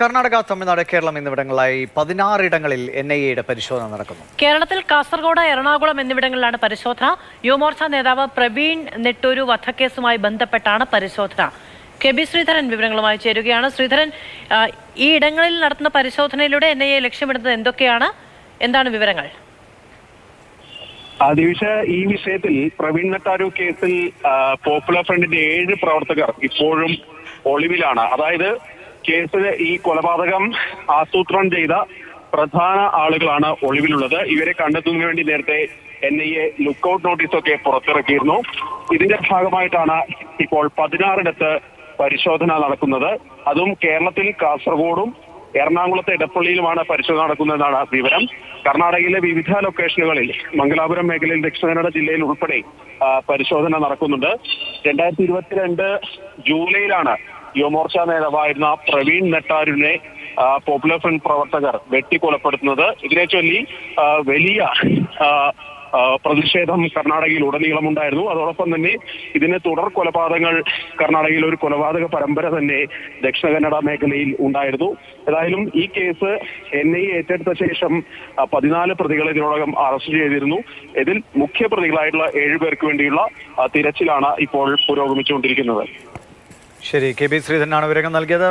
കർണാടക, തമിഴ്നാട്, കേരളം എന്നിവിടങ്ങളിലായി 16 ഇടങ്ങളിൽ NIA പരിശോധന നടക്കുന്നു. കേരളത്തിൽ കാസർഗോഡ്, എറണാകുളം എന്നിവിടങ്ങളിലാണ് പരിശോധന. യുവമോർച്ച നേതാവ് പ്രവീൺ നെട്ടൂരു വധക്കേസുമായി ബന്ധപ്പെട്ടാണ് പരിശോധന. KB ശ്രീധരൻ വിവരങ്ങളുമായി ചേരുകയാണ്. ശ്രീധരൻ, ഈ ഇടങ്ങളിൽ നടത്തുന്ന പരിശോധനയിലൂടെ NIA ലക്ഷ്യമിടുന്നത് എന്താണ് വിവരങ്ങൾ? ദിവിഷ, ഈ വിഷയത്തിൽ പ്രവീൺ നെട്ടാരു കേസിൽ പോപ്പുലർ ഫ്രണ്ടിന്റെ 7 പ്രവർത്തകർ ഇപ്പോഴും ഒളിവിലാണ്. അതായത് കേസിൽ ഈ കൊലപാതകം ആസൂത്രണം ചെയ്ത പ്രധാന ആളുകളാണ് ഒളിവിലുള്ളത്. ഇവരെ കണ്ടെത്തുന്നതിന് വേണ്ടി നേരത്തെ NIA ലുക്കൌട്ട് നോട്ടീസൊക്കെ പുറത്തിറക്കിയിരുന്നു. ഇതിന്റെ ഭാഗമായിട്ടാണ് ഇപ്പോൾ 16 പരിശോധന നടക്കുന്നത്. അതും കേരളത്തിൽ കാസർഗോഡും എറണാകുളത്തെ ഇടപ്പള്ളിയിലുമാണ് പരിശോധന നടക്കുന്നതെന്നാണ് വിവരം. കർണാടകയിലെ വിവിധ ലൊക്കേഷനുകളിൽ മംഗലാപുരം മേഖലയിൽ ദക്ഷിണ കന്നഡ ജില്ലയിൽ ഉൾപ്പെടെ പരിശോധന നടക്കുന്നുണ്ട്. 2022 ജൂലൈയിലാണ് യുവമോർച്ച നേതാവായിരുന്ന പ്രവീൺ നെട്ടാരുവിനെ പോപ്പുലർ ഫ്രണ്ട് പ്രവർത്തകർ വെട്ടിക്കൊലപ്പെടുത്തുന്നത്. ഇതിനെ ചൊല്ലി വലിയ പ്രതിഷേധം കർണാടകയിൽ ഉടനീളമുണ്ടായിരുന്നു. അതോടൊപ്പം തന്നെ ഇതിന് തുടർ കൊലപാതകങ്ങൾ കർണാടകയിൽ ഒരു കൊലപാതക പരമ്പര തന്നെ ദക്ഷിണ കന്നഡ മേഖലയിൽ ഉണ്ടായിരുന്നു. ഏതായാലും ഈ കേസ് NIA ഏറ്റെടുത്ത ശേഷം 14 പ്രതികളെ ഇതിനോടകം അറസ്റ്റ് ചെയ്തിരുന്നു. ഇതിൽ മുഖ്യ പ്രതികളായിട്ടുള്ള 7 പേർക്ക് വേണ്ടിയുള്ള തിരച്ചിലാണ് ഇപ്പോൾ പുരോഗമിച്ചുകൊണ്ടിരിക്കുന്നത്. ശരി, KB ശ്രീധരനാണ് വിവരങ്ങൾ നൽകിയത്.